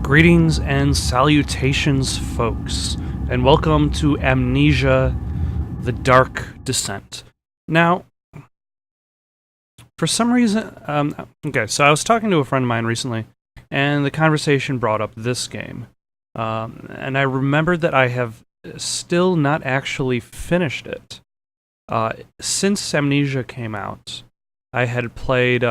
Greetings and salutations, folks, and welcome to Amnesia, the Dark Descent. Now, for some reason, so I was talking to a friend of mine recently, and the conversation brought up this game. And I remembered that I have still not actually finished it. Since Amnesia came out, I had played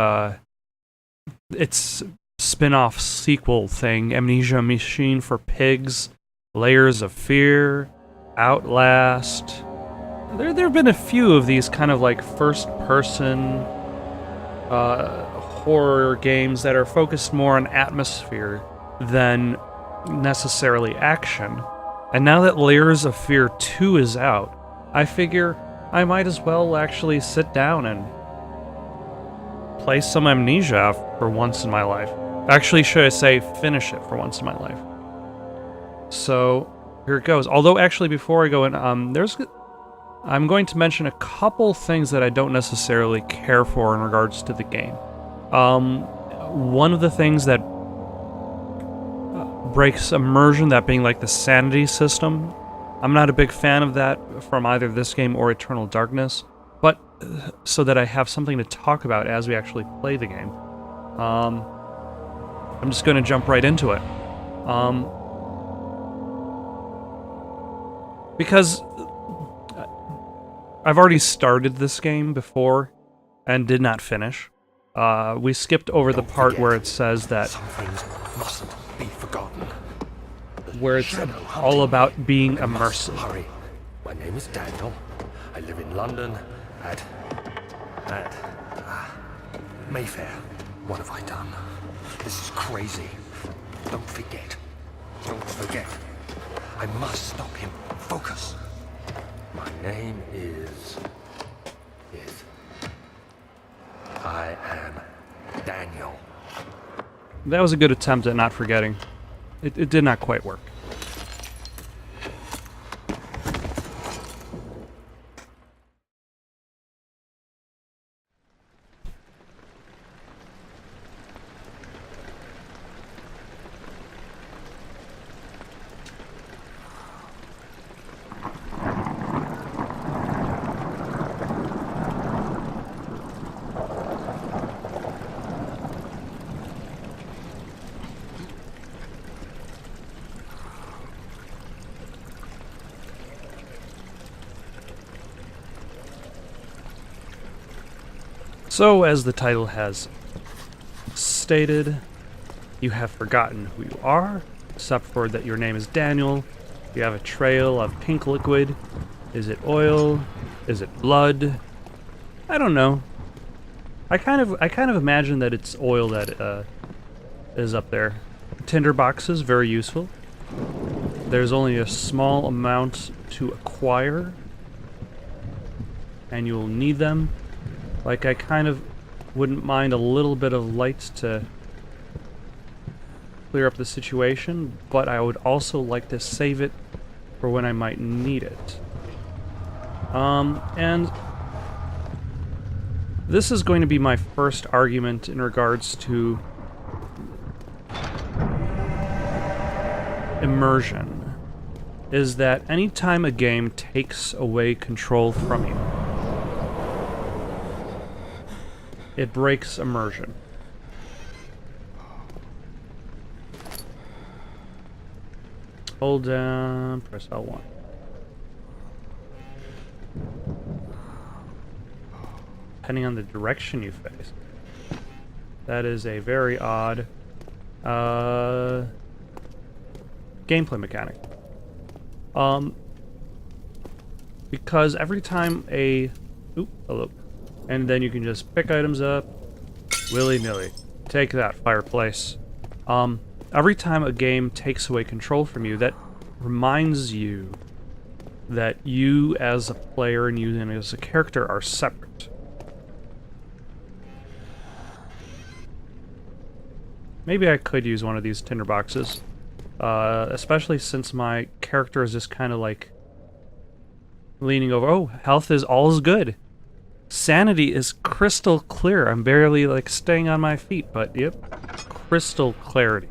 its spin-off sequel thing, Amnesia Machine for Pigs, Layers of Fear, Outlast. There have been a few of these kind of like first-person horror games that are focused more on atmosphere than necessarily action. And now that Layers of Fear 2 is out, I figure I might as well actually sit down and play some Amnesia for once in my life. Actually, should I say finish it for once in my life. So, here it goes. Although, actually, before I go in, I'm going to mention a couple things that I don't necessarily care for in regards to the game. One of the things that breaks immersion, that being like the sanity system, I'm not a big fan of that from either this game or Eternal Darkness, but so that I have something to talk about as we actually play the game. I'm just going to jump right into it. Because I've already started this game before and did not finish. We skipped over the part where it says that some things mustn't be forgotten. where it's all about being immersive. Hurry. My name is Daniel. I live in London at Mayfair. What have I done? This is crazy. Don't forget. Don't forget. I must stop him. Focus. My name is... I am Daniel. That was a good attempt at not forgetting. It did not quite work. So, as the title has stated, you have forgotten who you are, except for that your name is Daniel. You have a trail of pink liquid. Is it oil? Is it blood? I don't know. I kind of imagine that it's oil that is up there. Tinder boxes, very useful. There's only a small amount to acquire, and you'll need them. Like, I kind of wouldn't mind a little bit of light to clear up the situation, but I would also like to save it for when I might need it. And this is going to be my first argument in regards to immersion, is that anytime a game takes away control from you, it breaks immersion. Hold down, press L1. Depending on the direction you face. That is a very odd gameplay mechanic. Because every time hello. And then you can just pick items up, willy-nilly. Take that, fireplace. Every time a game takes away control from you, that reminds you that you as a player and you as a character are separate. Maybe I could use one of these tinder boxes, especially since my character is just kind of like leaning over. Oh, health is all is good. Sanity is crystal clear. I'm barely, like, staying on my feet, but, yep. Crystal clarity.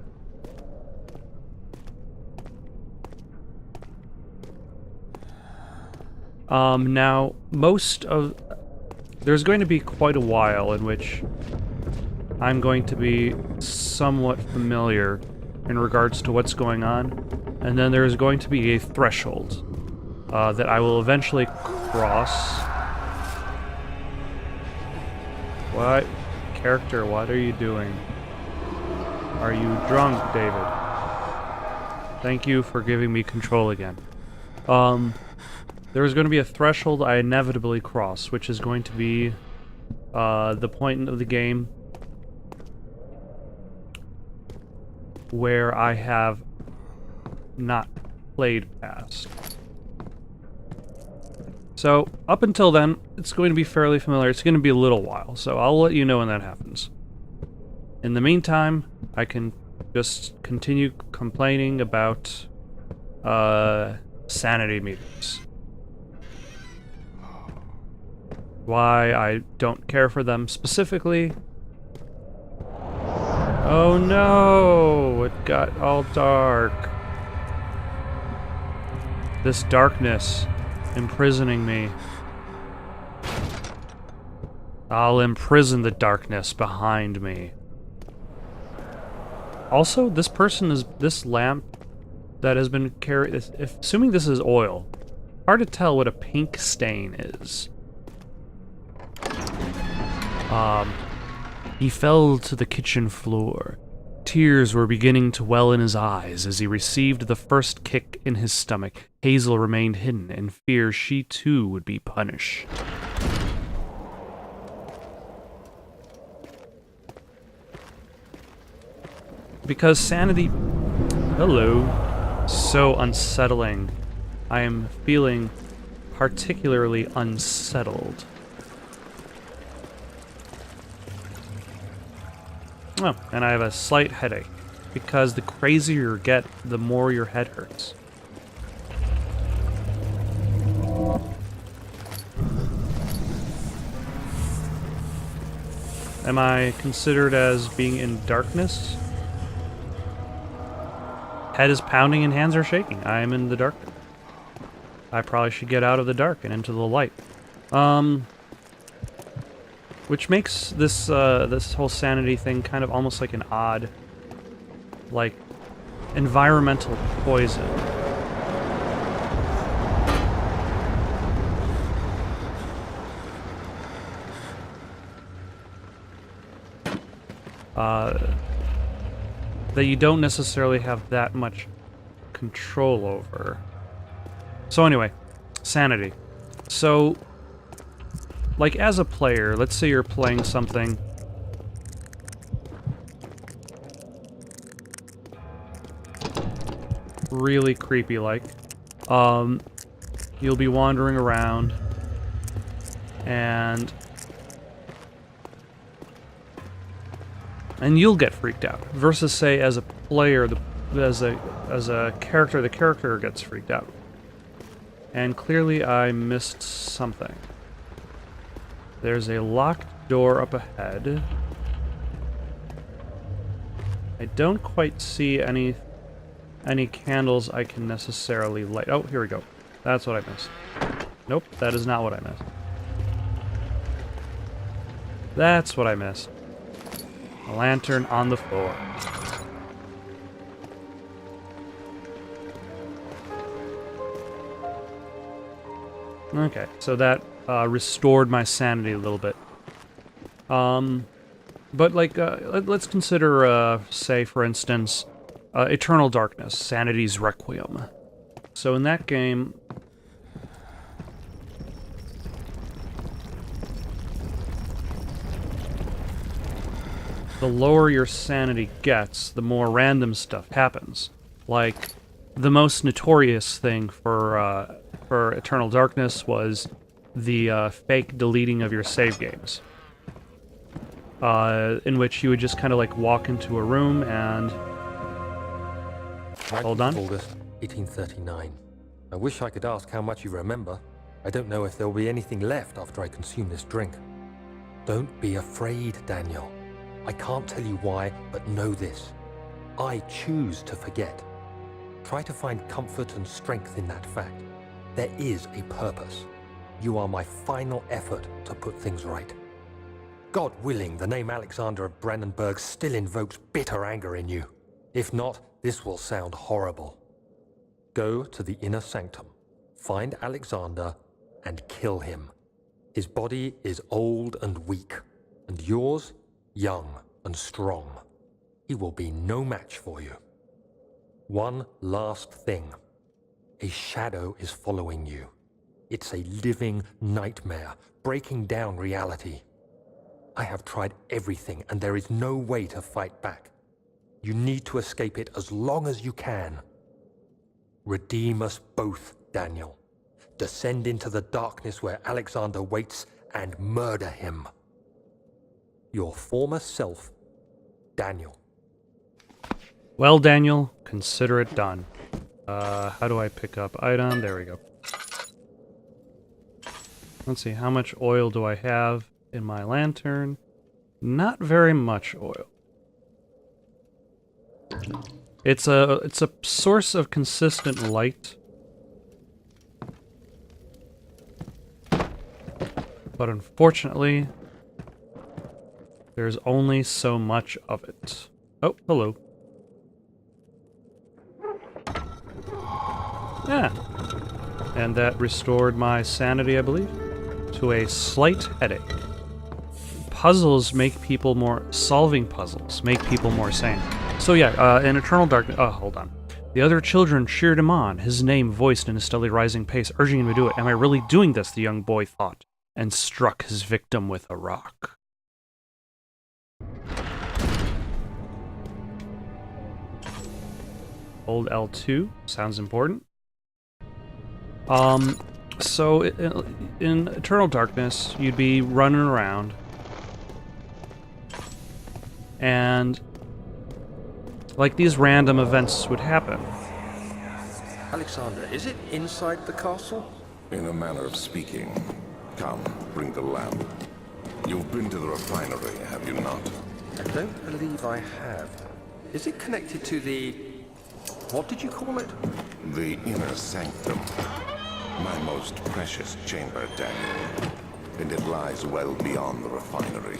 Now, there's going to be quite a while in which I'm going to be somewhat familiar in regards to what's going on, and then there's going to be a threshold that I will eventually cross. What? Character, what are you doing? Are you drunk, David? Thank you for giving me control again. There is going to be a threshold I inevitably cross, which is going to be the point of the game where I have not played past. So, up until then, it's going to be fairly familiar. It's going to be a little while, so I'll let you know when that happens. In the meantime, I can just continue complaining about sanity meters. Why I don't care for them specifically. Oh no! It got all dark. This darkness imprisoning me. I'll imprison the darkness behind me. Also, this lamp that has been carried, assuming this is oil, hard to tell what a pink stain is. He fell to the kitchen floor. Tears were beginning to well in his eyes as he received the first kick in his stomach. Hazel remained hidden in fear she too would be punished. Because sanity... Hello. So unsettling. I am feeling particularly unsettled. Oh, and I have a slight headache, because the crazier you get, the more your head hurts. Am I considered as being in darkness? Head is pounding and hands are shaking. I am in the dark. I probably should get out of the dark and into the light. Which makes this this whole sanity thing kind of almost like an odd, like, environmental poison. That you don't necessarily have that much control over. So anyway, sanity. So, like, as a player, let's say you're playing something really creepy-like. You'll be wandering around, and you'll get freaked out. Versus, say, as a player, as a character, the character gets freaked out. And clearly, I missed something. There's a locked door up ahead. I don't quite see any candles I can necessarily light. Oh, here we go. That's what I missed. Nope, that is not what I missed. That's what I missed. A lantern on the floor. Okay, so that restored my sanity a little bit. But like, let's consider, say, for instance, Eternal Darkness, Sanity's Requiem. So in that game, the lower your sanity gets, the more random stuff happens. Like, the most notorious thing for Eternal Darkness was the fake deleting of your save games. In which you would just kind of like walk into a room and... Hold on. August 1839. I wish I could ask how much you remember. I don't know if there will be anything left after I consume this drink. Don't be afraid, Daniel. I can't tell you why, but know this. I choose to forget. Try to find comfort and strength in that fact. There is a purpose. You are my final effort to put things right. God willing, the name Alexander of Brandenburg still invokes bitter anger in you. If not, this will sound horrible. Go to the inner sanctum, find Alexander, and kill him. His body is old and weak, and yours, young and strong. He will be no match for you. One last thing. A shadow is following you. It's a living nightmare, breaking down reality. I have tried everything, and there is no way to fight back. You need to escape it as long as you can. Redeem us both, Daniel. Descend into the darkness where Alexander waits and murder him. Your former self, Daniel. Well, Daniel, consider it done. How do I pick up item? There we go. Let's see, how much oil do I have in my lantern? Not very much oil. It's a source of consistent light. But unfortunately, there's only so much of it. Oh, hello. Yeah. And that restored my sanity, I believe, to a slight headache. Puzzles make people more... Solving puzzles make people more sane. So yeah, in Eternal Darkness... Oh, hold on. The other children cheered him on, his name voiced in a steadily rising pace, urging him to do it. Am I really doing this, the young boy thought, and struck his victim with a rock. Hold L2. Sounds important. So in Eternal Darkness, you'd be running around, and like these random events would happen. Alexander, is it inside the castle? In a manner of speaking. Come, bring the lamp. You've been to the refinery, have you not? I don't believe I have. Is it connected to the... what did you call it? The inner sanctum. My most precious chamber, Daniel. And it lies well beyond the refinery.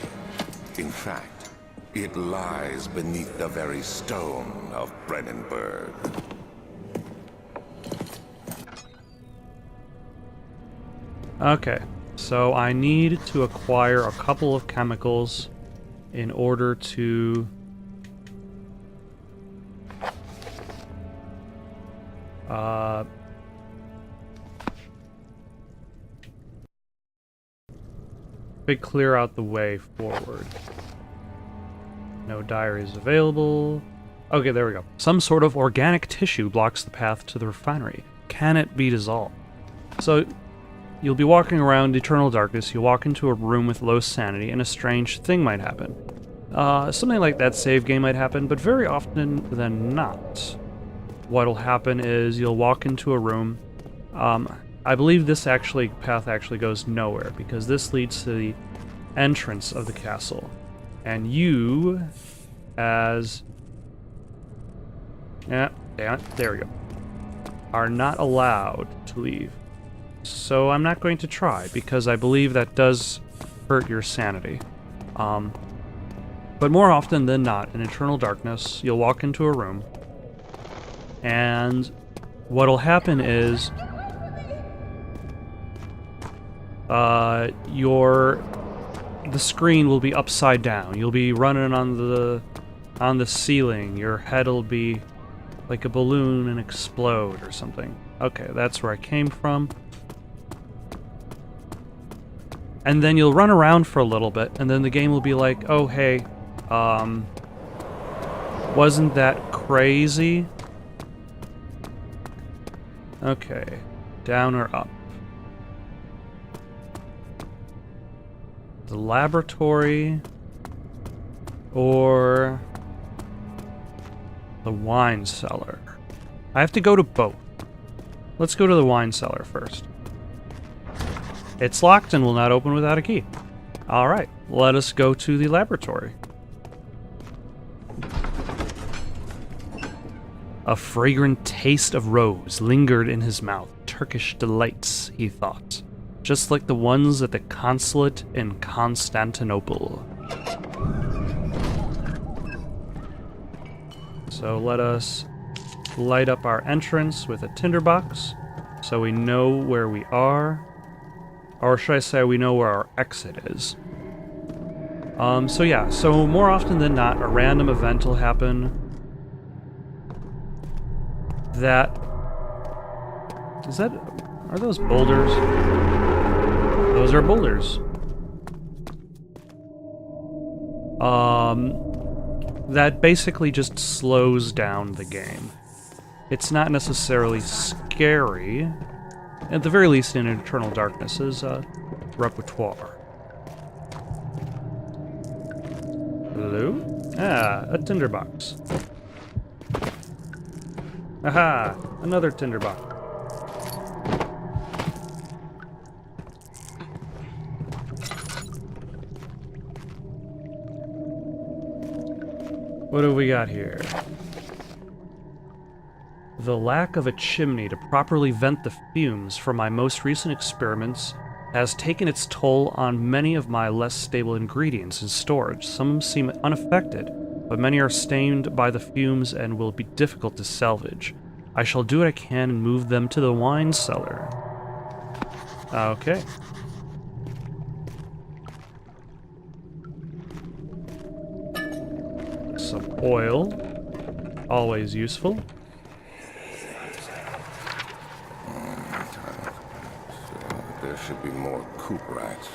In fact, it lies beneath the very stone of Brandenburg. Okay, so I need to acquire a couple of chemicals in order to... clear out the way forward. No diaries available. Okay, there we go. Some sort of organic tissue blocks the path to the refinery. Can it be dissolved? So, you'll be walking around Eternal Darkness, you walk into a room with low sanity, and a strange thing might happen. Something like that save game might happen, but very often than not. What'll happen is you'll walk into a room. I believe this path actually goes nowhere, because this leads to the entrance of the castle. And you, as... yeah, damn it, there we go. Are not allowed to leave. So I'm not going to try, because I believe that does hurt your sanity. But more often than not, in Eternal Darkness, you'll walk into a room, and what'll happen is the screen will be upside down. You'll be running on the ceiling. Your head'll be like a balloon and explode or something. Okay, that's where I came from. And then you'll run around for a little bit, and then the game will be like, oh hey, wasn't that crazy? Okay, down or up? The laboratory or the wine cellar? I have to go to both. Let's go to the wine cellar first. It's locked and will not open without a key. Alright, let us go to the laboratory. A fragrant taste of rose lingered in his mouth. Turkish delights, he thought. just like the ones at the consulate in Constantinople. So let us light up our entrance with a tinderbox so we know where we are. Or should I say we know where our exit is. So yeah, so more often than not, a random event will happen that... Are those boulders? Those are boulders. That basically just slows down the game. It's not necessarily scary. At the very least, in Eternal Darkness is repertoire. Hello? Ah, a tinderbox. Aha! Another tinderbox. What do we got here? The lack of a chimney to properly vent the fumes from my most recent experiments has taken its toll on many of my less stable ingredients in storage. Some seem unaffected, but many are stained by the fumes and will be difficult to salvage. I shall do what I can and move them to the wine cellar. Okay. Some oil. Always useful. There should be more cuprite.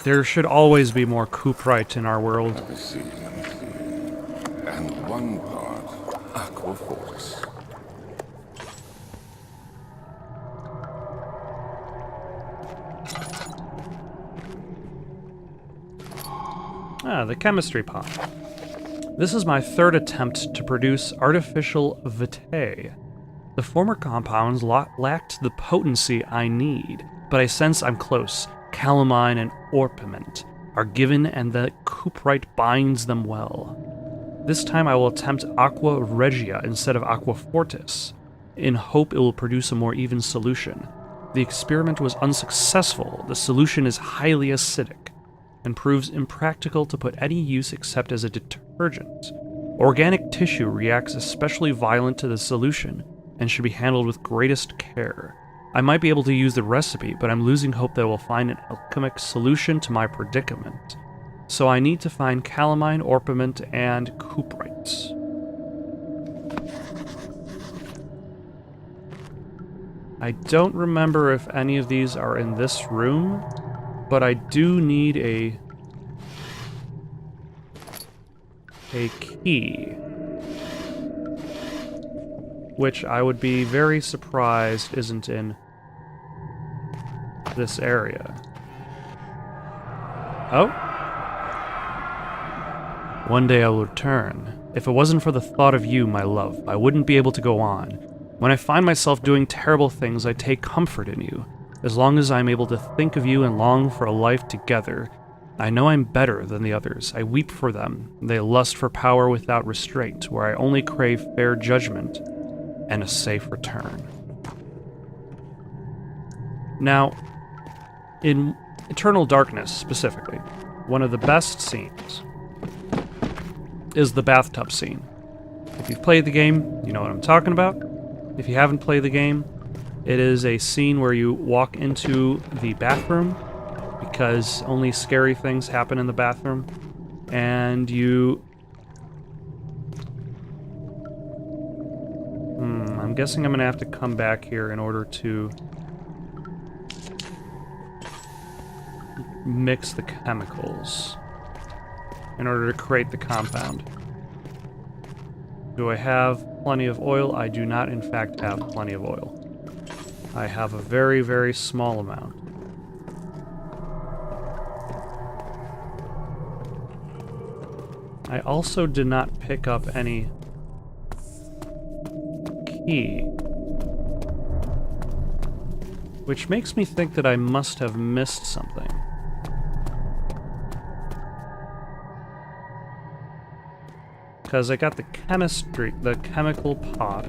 There should always be more cuprite in our world. Let me see. And 1 part aquafortis. Ah, the chemistry pot. This is my 3rd attempt to produce artificial vitae. The former compounds lacked the potency I need, but I sense I'm close. Calamine and orpiment are given and the cuprite binds them well. This time I will attempt aqua regia instead of aqua fortis, in hope it will produce a more even solution. The experiment was unsuccessful. The solution is highly acidic and proves impractical to put any use except as a detergent. Organic tissue reacts especially violent to the solution and should be handled with greatest care. I might be able to use the recipe, but I'm losing hope that I will find an alchemic solution to my predicament. So I need to find calamine, orpiment, and cuprites. I don't remember if any of these are in this room, but I do need a key, which I would be very surprised isn't in this area. Oh? One day I will return. If it wasn't for the thought of you, my love, I wouldn't be able to go on. When I find myself doing terrible things, I take comfort in you. As long as I'm able to think of you and long for a life together, I know I'm better than the others. I weep for them. They lust for power without restraint, where I only crave fair judgment and a safe return. Now, in Eternal Darkness specifically, one of the best scenes is the bathtub scene. If you've played the game, you know what I'm talking about. If you haven't played the game, it is a scene where you walk into the bathroom, because only scary things happen in the bathroom, and you... I'm guessing I'm gonna have to come back here in order to mix the chemicals in order to create the compound. Do I have plenty of oil? I do not, in fact, have plenty of oil. I have a very, very small amount. I also did not pick up any key, which makes me think that I must have missed something. Because I got the chemical pot.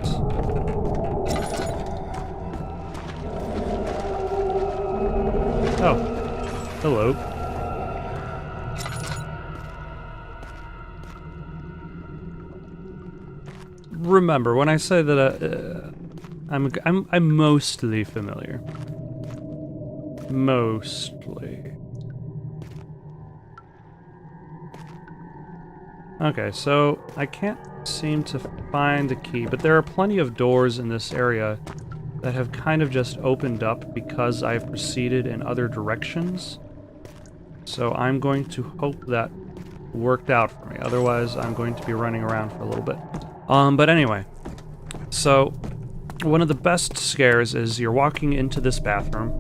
Oh. Hello. Remember, when I say that I'm mostly familiar. Mostly. Okay, so I can't seem to find a key, but there are plenty of doors in this area that have kind of just opened up because I've proceeded in other directions. So I'm going to hope that worked out for me. Otherwise, I'm going to be running around for a little bit. But anyway, so one of the best scares is you're walking into this bathroom,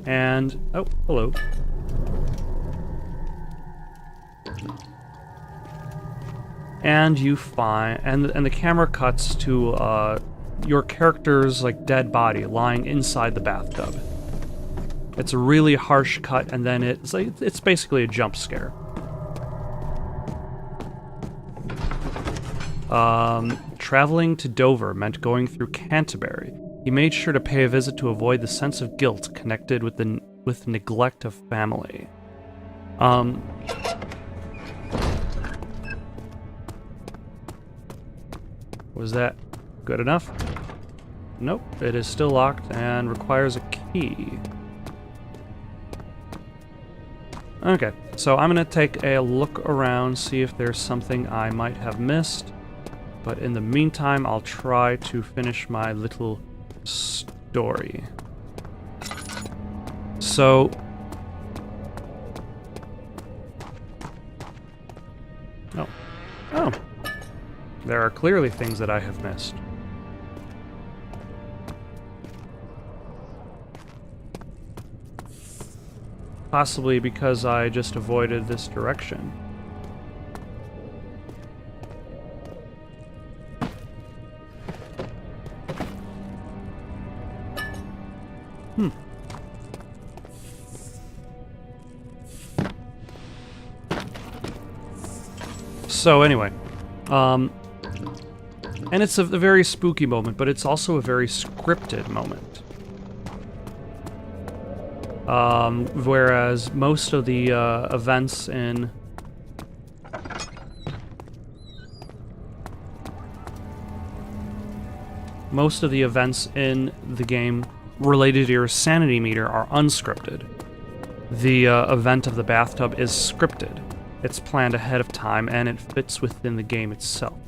and oh, hello. And you find, and the camera cuts to your character's like dead body lying inside the bathtub. It's a really harsh cut, and then it's basically a jump scare. Traveling to Dover meant going through Canterbury. He made sure to pay a visit to avoid the sense of guilt connected with neglect of family. Was that good enough? Nope, it is still locked and requires a key. Okay, so I'm gonna take a look around, see if there's something I might have missed. But in the meantime, I'll try to finish my little story. So... Oh. There are clearly things that I have missed. Possibly because I just avoided this direction. So anyway, and it's a very spooky moment, but it's also a very scripted moment. Whereas most of the events in the game related to your sanity meter are unscripted. The event of the bathtub is scripted. It's planned ahead of time, and it fits within the game itself.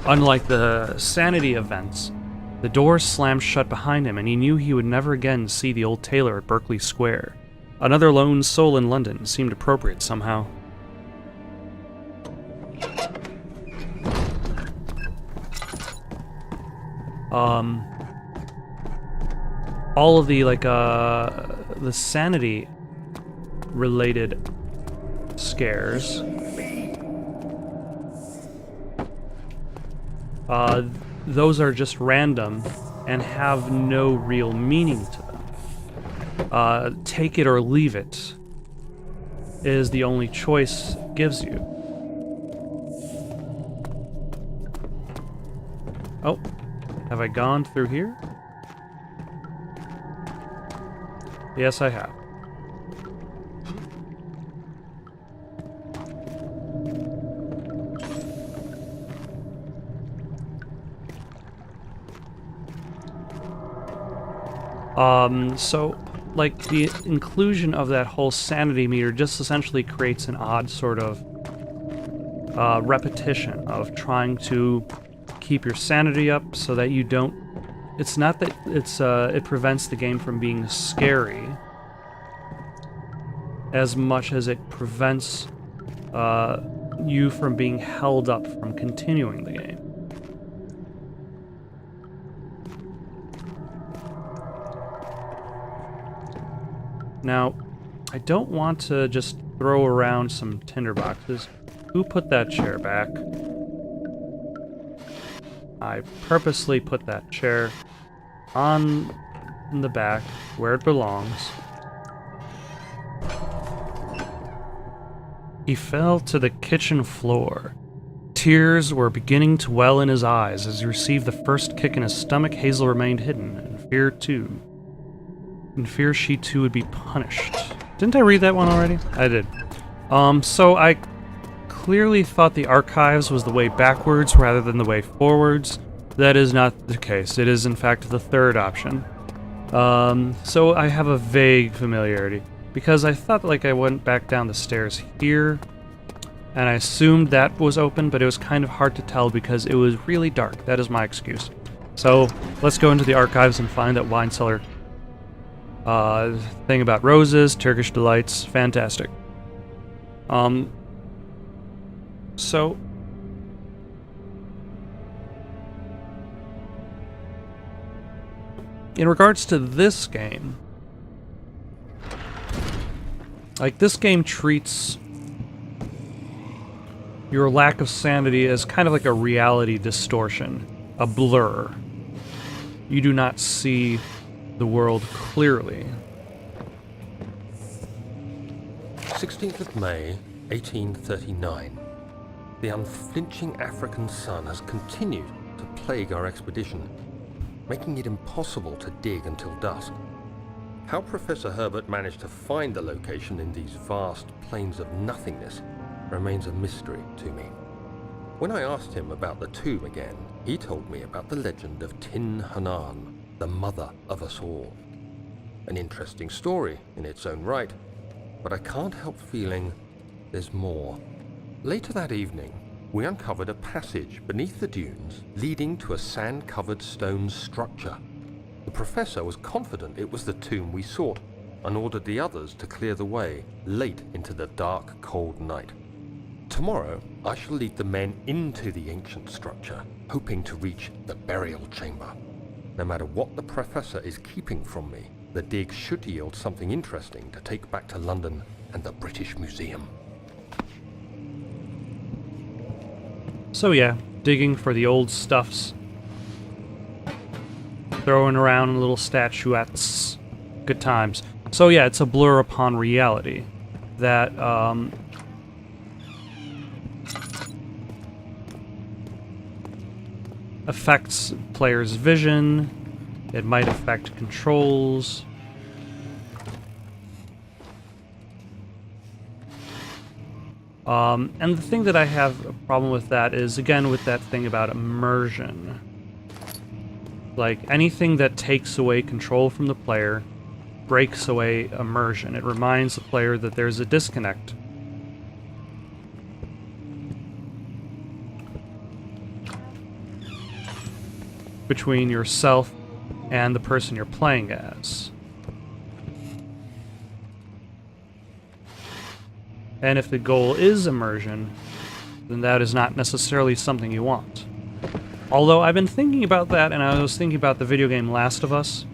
Unlike the sanity events, the doors slammed shut behind him, and he knew he would never again see the old tailor at Berkeley Square. Another lone soul in London seemed appropriate somehow. All of the, the sanity-related scares, those are just random and have no real meaning to them. Take it or leave it is the only choice it gives you. Oh, have I gone through here? Yes, I have. So, like, the inclusion of that whole sanity meter just essentially creates an odd sort of repetition of trying to keep your sanity up so that you don't... It's not that it prevents the game from being scary as much as it prevents you from being held up from continuing the game. Now, I don't want to just throw around some tinderboxes. Who put that chair back? I purposely put that chair in the back where it belongs. He fell to the kitchen floor. Tears were beginning to well in his eyes as he received the first kick in his stomach. Hazel remained hidden, in fear she too would be punished. Didn't I read that one already? I did. So I clearly thought the archives was the way backwards rather than the way forwards. That is not the case. It is in fact the third option. So I have a vague familiarity, because I thought like I went back down the stairs here, and I assumed that was open, but it was kind of hard to tell because it was really dark. That is my excuse. So let's go into the archives and find that wine cellar thing about roses, Turkish delights, fantastic. So in regards to this game, like, this game treats your lack of sanity as kind of like a reality distortion, a blur. You do not see the world clearly. 16th of May, 1839. The unflinching African sun has continued to plague our expedition, making it impossible to dig until dusk. How Professor Herbert managed to find the location in these vast plains of nothingness remains a mystery to me. When I asked him about the tomb again, he told me about the legend of Tin Hanan, the mother of us all. An interesting story in its own right, but I can't help feeling there's more. Later that evening, we uncovered a passage beneath the dunes leading to a sand-covered stone structure. The professor was confident it was the tomb we sought and ordered the others to clear the way late into the dark, cold night. Tomorrow, I shall lead the men into the ancient structure, hoping to reach the burial chamber. No matter what the professor is keeping from me, the dig should yield something interesting to take back to London and the British Museum. So yeah, digging for the old stuffs. Throwing around little statuettes. Good times. So yeah, it's a blur upon reality that affects players' vision. It might affect controls. And the thing that I have a problem with that is, again, with that thing about immersion. Like, anything that takes away control from the player breaks away immersion. It reminds the player that there's a disconnect. Between yourself and the person you're playing as. And if the goal is immersion, then that is not necessarily something you want. Although I've been thinking about that, and I was thinking about the video game Outlast.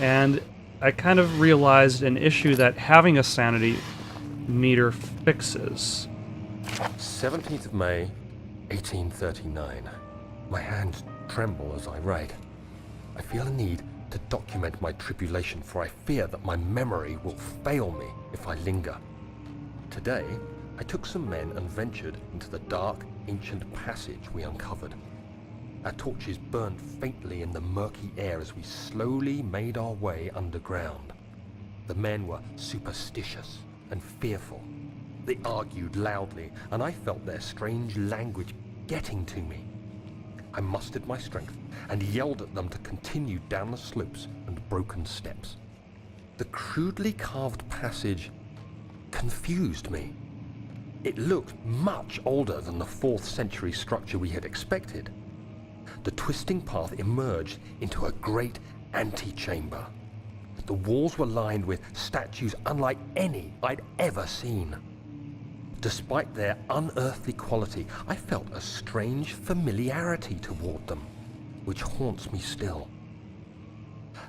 And I kind of realized an issue that having a sanity meter fixes. 17th of May, 1839. My hands tremble as I write. I feel a need to document my tribulation, for I fear that my memory will fail me if I linger. Today, I took some men and ventured into the dark, ancient passage we uncovered. Our torches burned faintly in the murky air as we slowly made our way underground. The men were superstitious and fearful. They argued loudly, and I felt their strange language getting to me. I mustered my strength and yelled at them to continue down the slopes and broken steps. The crudely carved passage confused me. It looked much older than the 4th century structure we had expected. The twisting path emerged into a great antechamber. The walls were lined with statues unlike any I'd ever seen. Despite their unearthly quality, I felt a strange familiarity toward them, which haunts me still.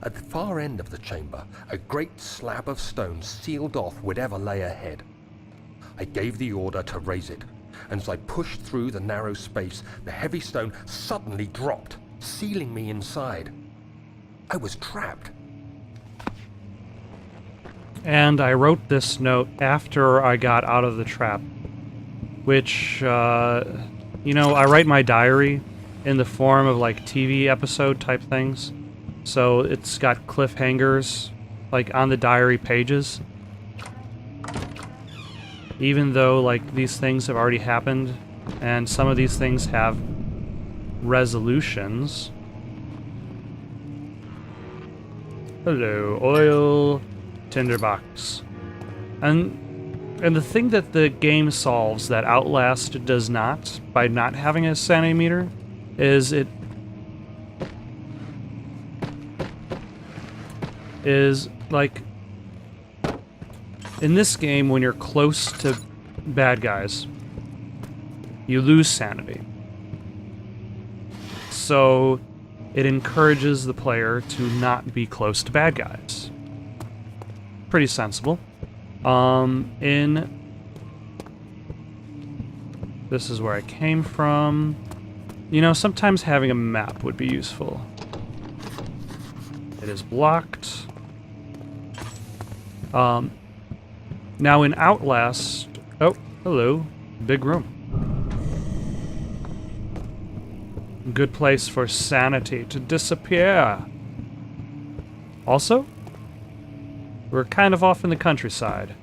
At the far end of the chamber, a great slab of stone sealed off whatever lay ahead. I gave the order to raise it, and as I pushed through the narrow space, the heavy stone suddenly dropped, sealing me inside. I was trapped. And I wrote this note after I got out of the trap, which, you know, I write my diary in the form of, like, TV episode type things. So it's got cliffhangers, like, on the diary pages. Even though, like, these things have already happened, and some of these things have resolutions. Hello, oil, tinderbox. And the thing that the game solves that Outlast does not, by not having a sanity meter, is like, in this game, when you're close to bad guys, you lose sanity. So it encourages the player to not be close to bad guys. Pretty sensible. This is where I came from. You know, sometimes having a map would be useful. It is blocked. Now in Outlast... Oh, hello. Big room. Good place for sanity to disappear. Also, we're kind of off in the countryside.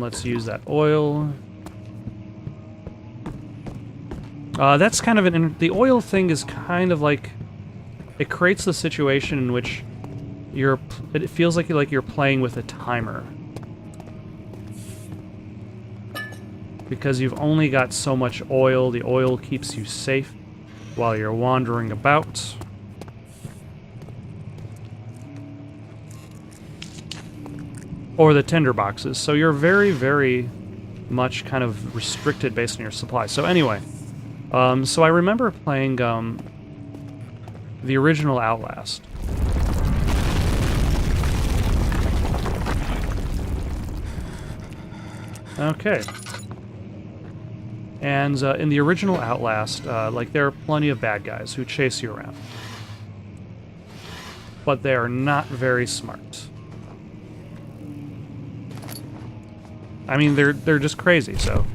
Let's use that oil. That's kind of the oil thing is kind of like, it creates the situation in which it feels like you're playing with a timer. Because you've only got so much oil, the oil keeps you safe while you're wandering about. Or the tinder boxes. So you're very, very much kind of restricted based on your supply. So anyway, so I remember playing the original Outlast. Okay. And in the original Outlast, like, there are plenty of bad guys who chase you around. But they are not very smart. I mean, they're just crazy, so...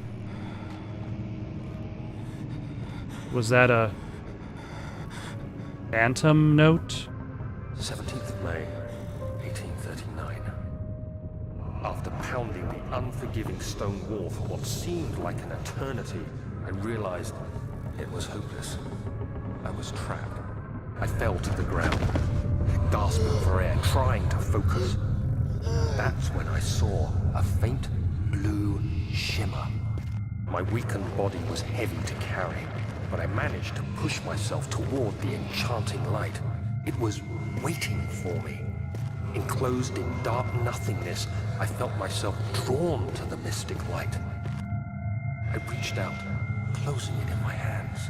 Was that a... phantom note? 17th of May, 1839. After pounding the unforgiving stone wall for what seemed like an eternity, I realized it was hopeless. I was trapped. I fell to the ground, gasping for air, trying to focus. That's when I saw a faint blue shimmer. My weakened body was heavy to carry, but I managed to push myself toward the enchanting light. It was waiting for me. Enclosed in dark nothingness, I felt myself drawn to the mystic light. I reached out, closing it in my hands.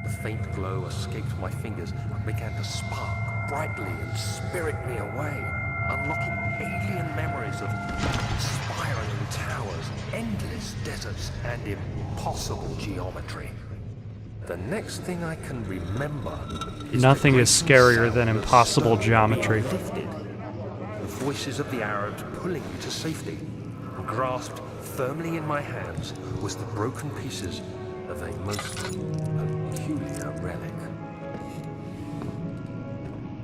The faint glow escaped my fingers and began to spark brightly and spirit me away, unlocking alien memories of spiraling towers, endless deserts, and impossible geometry. The next thing I can remember is nothing the is grating scarier sound than of impossible stone geometry. being lifted. The voices of the Arabs pulling me to safety. Grasped firmly in my hands was the broken pieces of a most peculiar relic.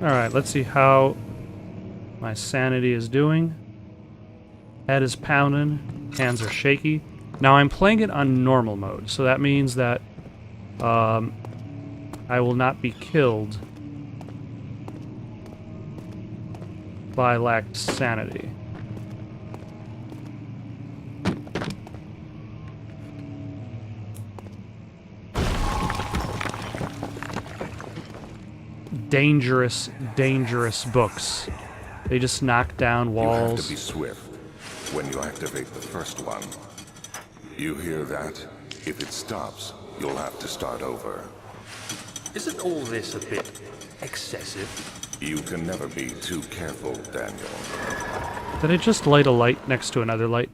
Alright, let's see how my sanity is doing. Head is pounding, hands are shaky. Now I'm playing it on normal mode, so that means that I will not be killed by lacked sanity. Dangerous, dangerous books. They just knock down walls. You have to be swift when you activate the first one. You hear that? If it stops, you'll have to start over. Isn't all this a bit excessive? You can never be too careful, Daniel. Did I just light a light next to another light?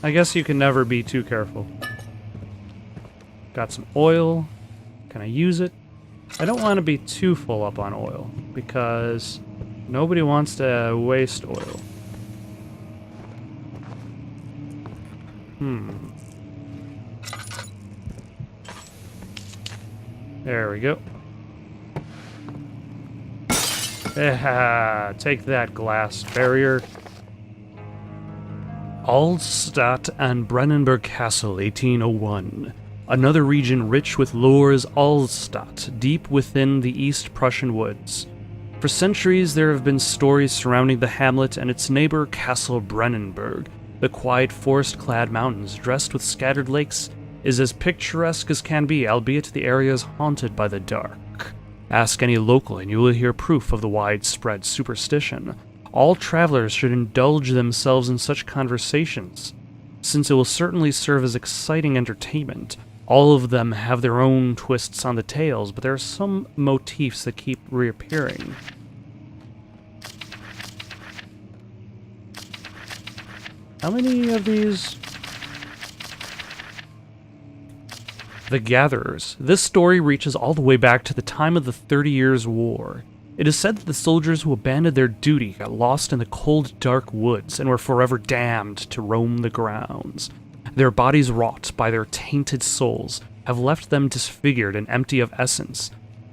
I guess you can never be too careful. Got some oil. Can I use it? I don't want to be too full up on oil, because nobody wants to waste oil. There we go. Take that, glass barrier. Alstadt and Brennenburg Castle, 1801. Another region rich with lore is Alstadt, deep within the East Prussian woods. For centuries there have been stories surrounding the hamlet and its neighbor Castle Brennenburg. The quiet forest-clad mountains, dressed with scattered lakes, is as picturesque as can be, albeit the area is haunted by the dark. Ask any local and you will hear proof of the widespread superstition. All travelers should indulge themselves in such conversations, since it will certainly serve as exciting entertainment. All of them have their own twists on the tales, but there are some motifs that keep reappearing. How many of these? The Gatherers. This story reaches all the way back to the time of the 30 Years' War. It is said that the soldiers who abandoned their duty got lost in the cold, dark woods and were forever damned to roam the grounds. Their bodies, wrought by their tainted souls, have left them disfigured and empty of essence.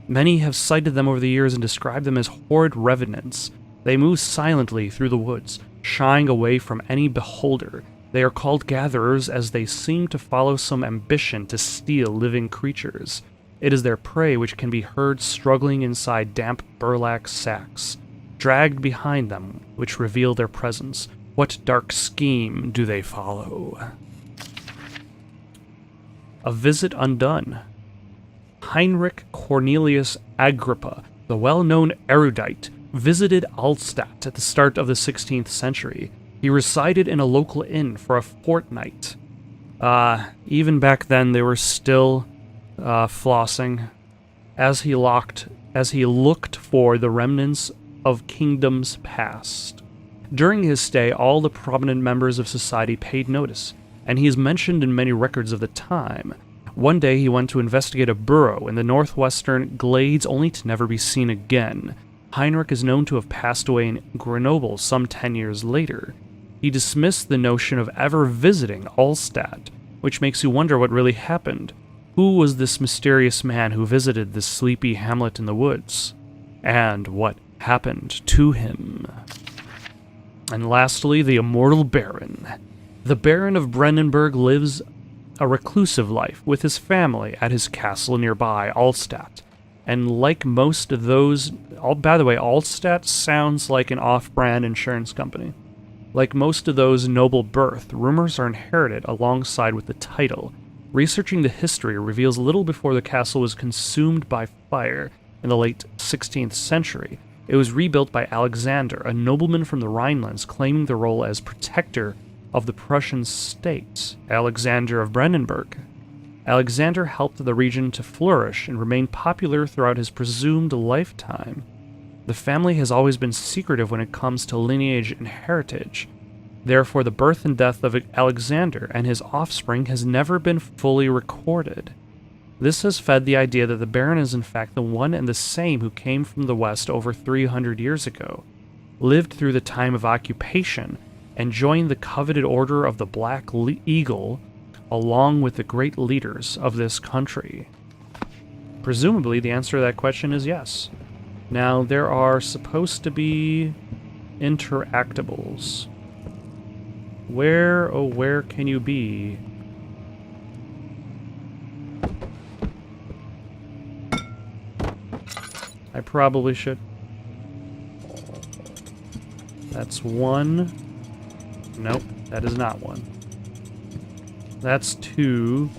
Many have cited them over the years and described them as horrid revenants. They move silently through the woods, shying away from any beholder. They are called gatherers as they seem to follow some ambition to steal living creatures. It is their prey which can be heard struggling inside damp burlap sacks, dragged behind them, which reveal their presence. What dark scheme do they follow? A visit undone. Heinrich Cornelius Agrippa, the well-known erudite, visited Alstadt at the start of the 16th century. He resided in a local inn for a fortnight. Even back then, they were still flossing as he looked for the remnants of kingdoms past. During his stay, all the prominent members of society paid notice, and he is mentioned in many records of the time. One day he went to investigate a burrow in the northwestern glades only to never be seen again. Heinrich is known to have passed away in Grenoble some 10 years later. He dismissed the notion of ever visiting Alstadt, which makes you wonder what really happened. Who was this mysterious man who visited this sleepy hamlet in the woods? And what happened to him? And lastly, the immortal Baron. The Baron of Brennenburg lives a reclusive life with his family at his castle nearby, Alstadt. And like most of those... by the way, Alstadt sounds like an off-brand insurance company. Like most of those noble birth, rumors are inherited alongside with the title. Researching the history reveals little before the castle was consumed by fire in the late 16th century. It was rebuilt by Alexander, a nobleman from the Rhinelands, claiming the role as protector of the Prussian state, Alexander of Brennenburg. Alexander helped the region to flourish and remain popular throughout his presumed lifetime. The family has always been secretive when it comes to lineage and heritage. Therefore, the birth and death of Alexander and his offspring has never been fully recorded. This has fed the idea that the Baron is in fact the one and the same who came from the west over 300 years ago, lived through the time of occupation, and joined the coveted Order of the Black Eagle, along with the great leaders of this country. Presumably, the answer to that question is yes. Now, there are supposed to be interactables. Where, oh where can you be? I probably should. That's one. Nope, that is not one. That's two.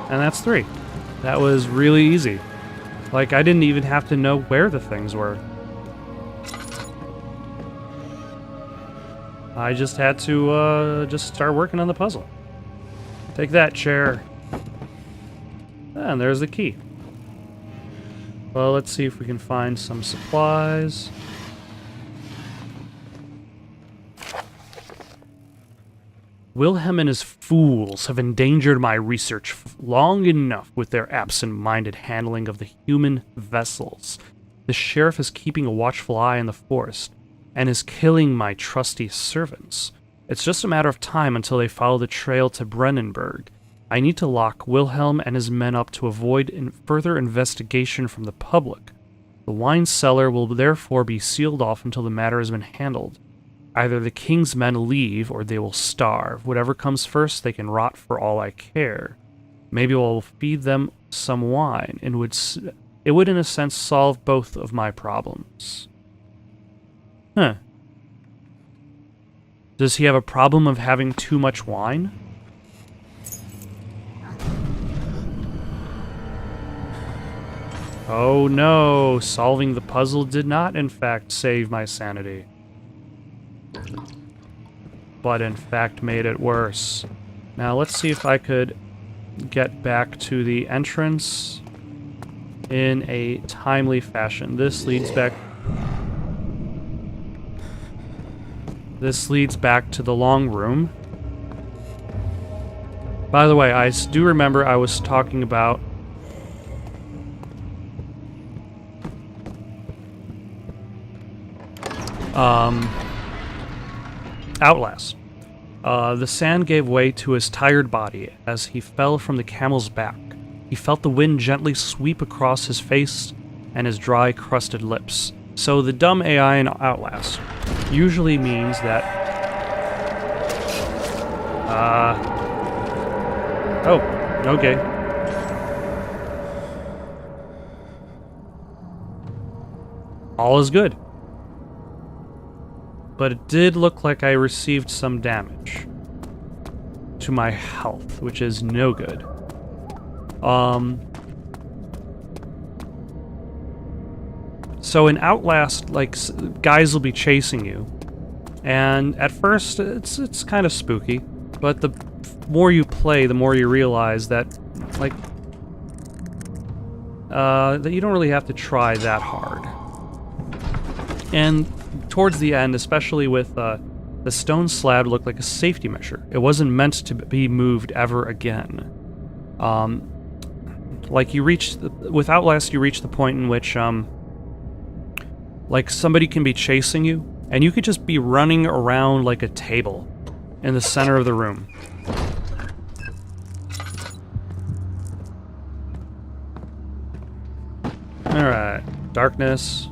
And that's three. That was really easy. Like, I didn't even have to know where the things were. I just had to, just start working on the puzzle. Take that, chair. And there's the key. Well, let's see if we can find some supplies. Wilhelm and his fools have endangered my research long enough with their absent-minded handling of the human vessels. The sheriff is keeping a watchful eye on the forest, and is killing my trusty servants. It's just a matter of time until they follow the trail to Brennenburg. I need to lock Wilhelm and his men up to avoid further investigation from the public. The wine cellar will therefore be sealed off until the matter has been handled. Either the king's men leave, or they will starve. Whatever comes first, they can rot for all I care. Maybe we'll feed them some wine, and it would in a sense solve both of my problems. Huh. Does he have a problem of having too much wine? Oh no, solving the puzzle did not in fact save my sanity, but in fact made it worse. Now let's see if I could get back to the entrance in a timely fashion. This leads back to the long room. By the way, I do remember I was talking about Outlast. The sand gave way to his tired body as he fell from the camel's back. He felt the wind gently sweep across his face and his dry, crusted lips. So the dumb AI in Outlast usually means that... Oh, okay. All is good. But it did look like I received some damage to my health, which is no good. So in Outlast, like, guys will be chasing you, and at first it's kind of spooky, but the more you play, the more you realize that, like, that you don't really have to try that hard. And towards the end, especially with the stone slab, looked like a safety measure. It wasn't meant to be moved ever again. Like with Outlast, you reach the point in which, like, somebody can be chasing you, and you could just be running around like a table in the center of the room. Alright, darkness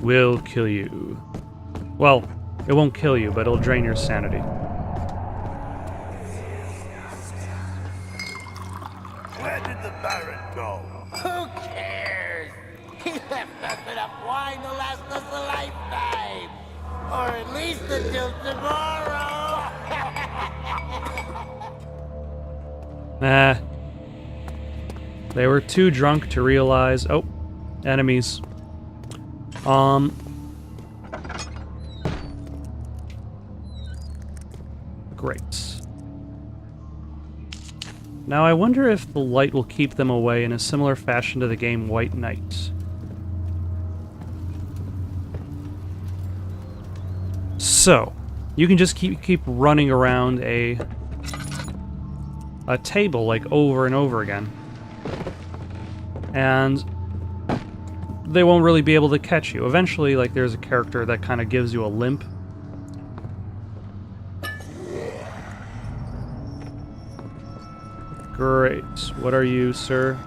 will kill you. Well, it won't kill you, but it'll drain your sanity. Where did the Baron go? Who cares? He left us enough wine to last us a lifetime. Or at least until tomorrow. Nah. They were too drunk to realize... Oh, enemies. Great. Now I wonder if the light will keep them away in a similar fashion to the game White Knight. So, you can just keep running around a table, like, over and over again. And they won't really be able to catch you. Eventually, like, there's a character that kind of gives you a limp. Great. What are you, sir?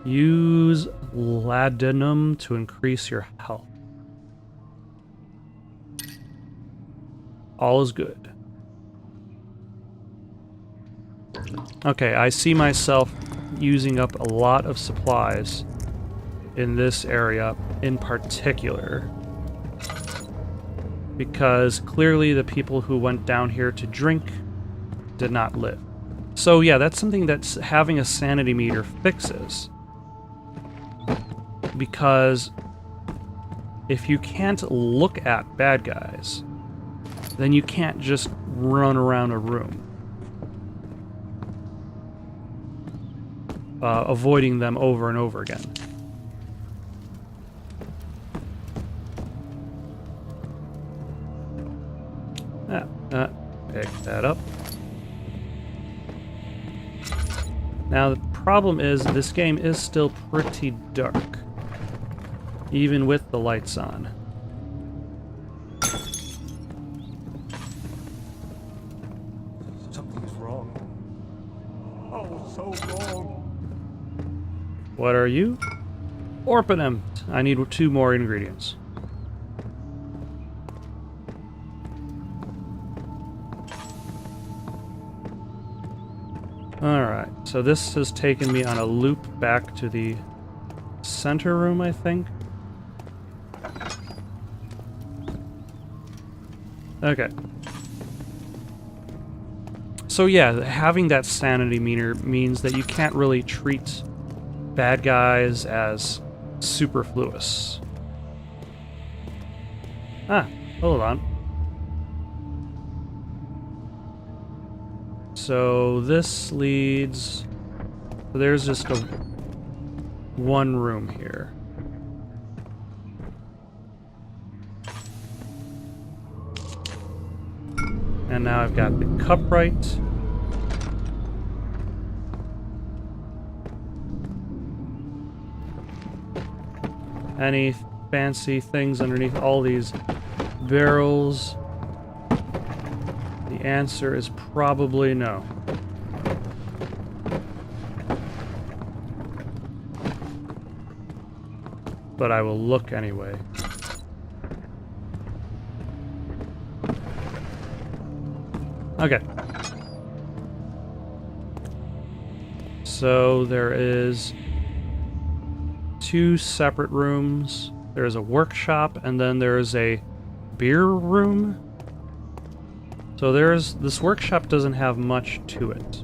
Use laudanum to increase your health. All is good. Okay, I see myself using up a lot of supplies in this area in particular, because clearly the people who went down here to drink did not live. So yeah, that's something that having a sanity meter fixes. Because if you can't look at bad guys, then you can't just run around a room, avoiding them over and over again. Pick that up. Now the problem is this game is still pretty dark, even with the lights on. Something's wrong. Oh, so wrong. What are you? Orpiment. I need 2 more ingredients. Alright, so this has taken me on a loop back to the center room, I think. Okay. So yeah, having that sanity meter means that you can't really treat bad guys as superfluous. Ah, hold on. So this leads... So there's just one room here. And now I've got the cupright. Any fancy things underneath all these barrels? The answer is probably no. But I will look anyway. Okay. So there is 2 separate rooms. There's a workshop and then there's a beer room. So this workshop doesn't have much to it.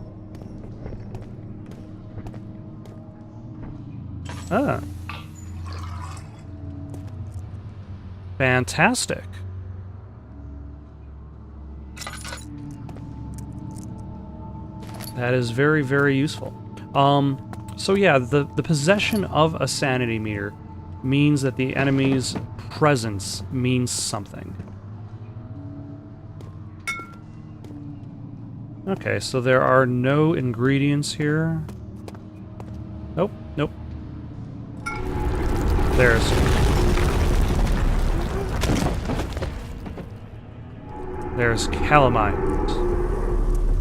Ah. Fantastic. That is very, very useful. So yeah, the possession of a sanity meter means that the enemy's presence means something. Okay, so there are no ingredients here. Nope, nope. There's calamine.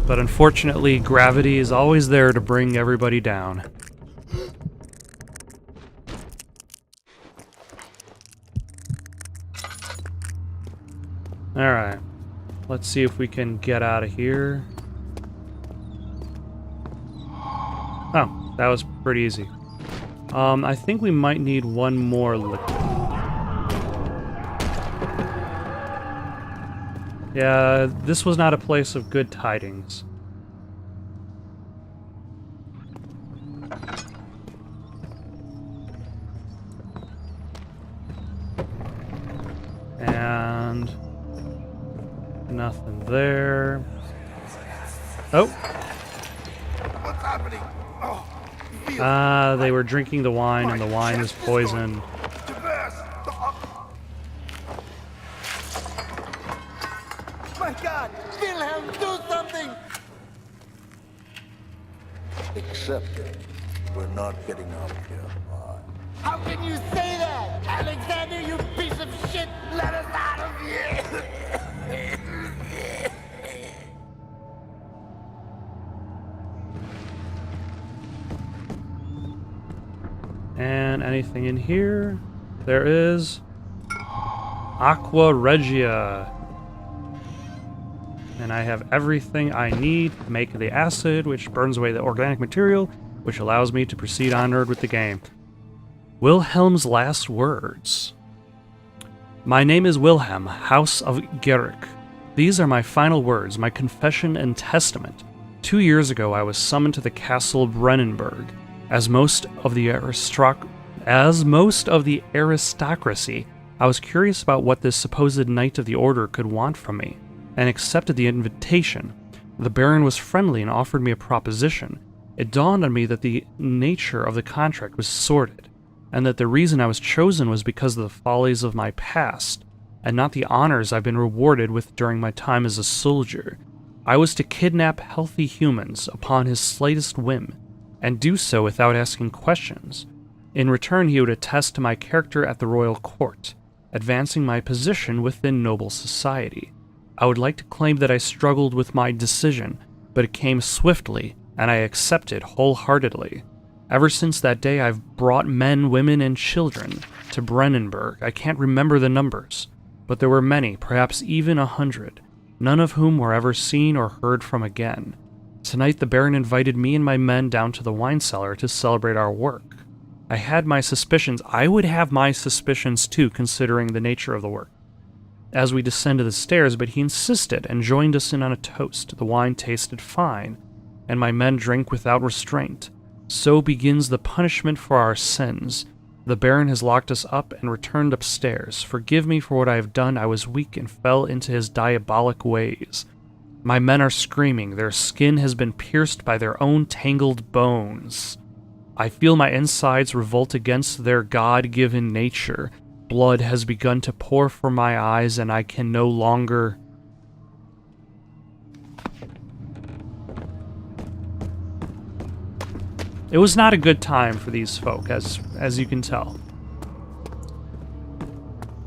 But unfortunately, gravity is always there to bring everybody down. Alright. Let's see if we can get out of here. Oh, that was pretty easy. I think we might need one more liquid. Yeah, this was not a place of good tidings. And nothing there. Oh! What's happening? Oh, They were drinking the wine, and the wine is poison. My God! Wilhelm, do something! Accept it. We're not getting out of here alive. How can you say that? Alexander, you piece of shit! Let us out of here! And anything in here? There is Aqua Regia. And I have everything I need to make the acid, which burns away the organic material, which allows me to proceed onward with the game. Wilhelm's last words. My name is Wilhelm, House of Gerich. These are my final words, my confession and testament. 2 years ago, I was summoned to the castle Brennenburg. As most of the aristocracy, I was curious about what this supposed knight of the order could want from me, and accepted the invitation. The Baron was friendly and offered me a proposition. It dawned on me that the nature of the contract was sordid, and that the reason I was chosen was because of the follies of my past. and not the honors I've been rewarded with during my time as a soldier. I was to kidnap healthy humans upon his slightest whim, and do so without asking questions. In return, he would attest to my character at the royal court, advancing my position within noble society. I would like to claim that I struggled with my decision, but it came swiftly, and I accepted wholeheartedly. Ever since that day, I've brought men, women, and children to Brennenburg. I can't remember the numbers, but there were many, perhaps even 100, none of whom were ever seen or heard from again. Tonight, the Baron invited me and my men down to the wine cellar to celebrate our work. I had my suspicions. I would have my suspicions too, considering the nature of the work. As we descended the stairs, but he insisted and joined us in on a toast. The wine tasted fine, and my men drank without restraint. So begins the punishment for our sins. The Baron has locked us up and returned upstairs. Forgive me for what I have done. I was weak and fell into his diabolic ways. My men are screaming. Their skin has been pierced by their own tangled bones. I feel my insides revolt against their God-given nature. Blood has begun to pour from my eyes, and I can no longer... It was not a good time for these folk, as you can tell.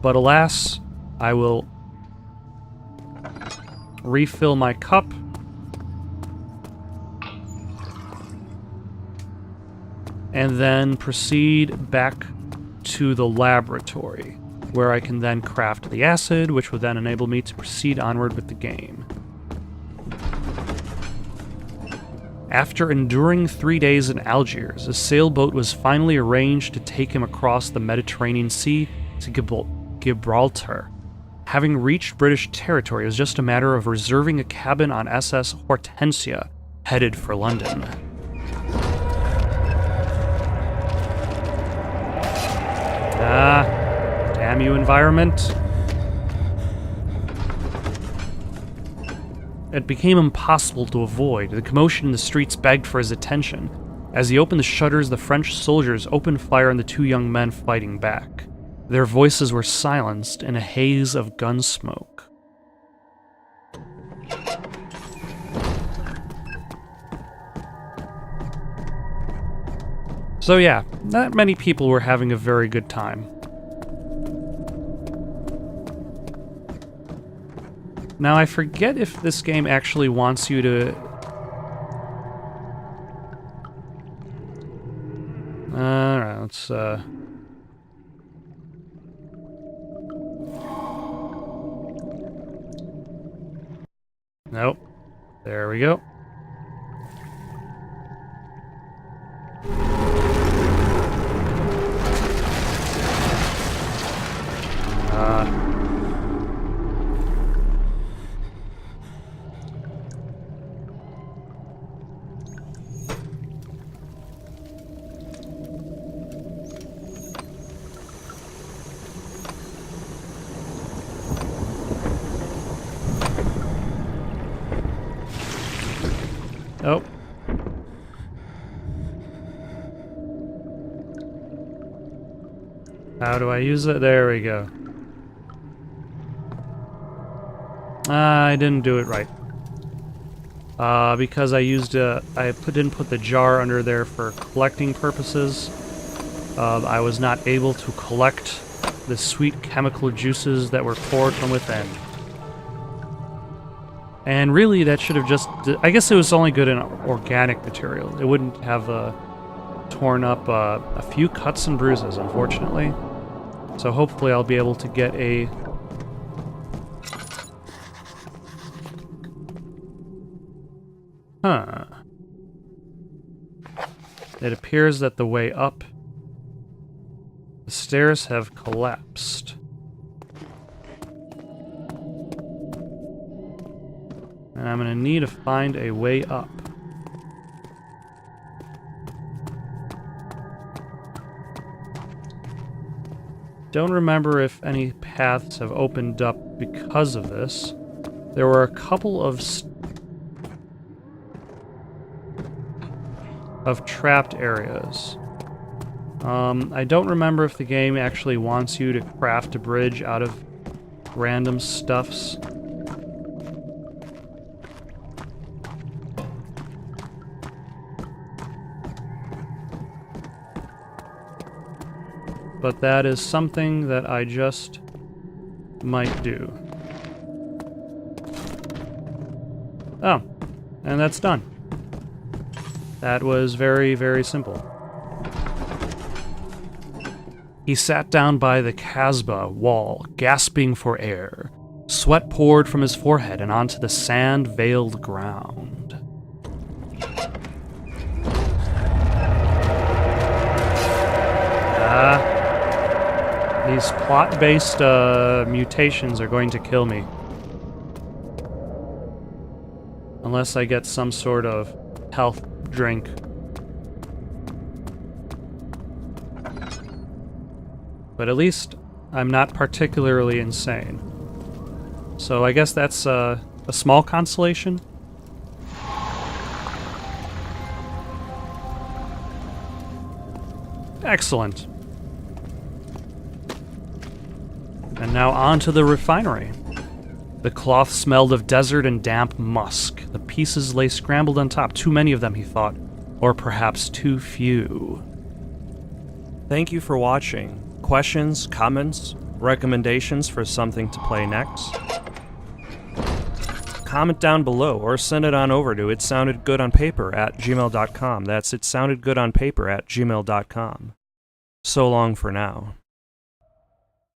But alas, I will refill my cup. And then proceed back to the laboratory, where I can then craft the acid, which will then enable me to proceed onward with the game. After enduring 3 days in Algiers, a sailboat was finally arranged to take him across the Mediterranean Sea to Gibraltar. Having reached British territory, it was just a matter of reserving a cabin on SS Hortensia, headed for London. Damn you, environment. It became impossible to avoid. The commotion in the streets begged for his attention. As he opened the shutters, the French soldiers opened fire on the two young men fighting back. Their voices were silenced in a haze of gun smoke. So yeah, not many people were having a very good time. Now, I forget if this game actually wants you to... Alright, let's, Nope. There we go. Oh. How do I use it? There we go. I didn't do it right. Because I used didn't put the jar under there for collecting purposes. I was not able to collect the sweet chemical juices that were poured from within. And really, that should have just... I guess it was only good in organic material. It wouldn't have torn up a few cuts and bruises, unfortunately. So hopefully I'll be able to get a... Huh. It appears that the way up... The stairs have collapsed. And I'm going to need to find a way up. Don't remember if any paths have opened up because of this. There were a couple of trapped areas. I don't remember if the game actually wants you to craft a bridge out of random stuffs. But that is something that I just might do. Oh, and that's done. That was very, very simple. He sat down by the Casbah wall, gasping for air. Sweat poured from his forehead and onto the sand-veiled ground. These plot-based mutations are going to kill me. Unless I get some sort of health drink. But at least I'm not particularly insane. So I guess that's a small consolation. Excellent. And now on to the refinery. The cloth smelled of desert and damp musk. The pieces lay scrambled on top. Too many of them, he thought. Or perhaps too few. Thank you for watching. Questions, comments, recommendations for something to play next? Comment down below or send it on over to itsoundedgoodonpaper@gmail.com. That's itsoundedgoodonpaper@gmail.com. So long for now.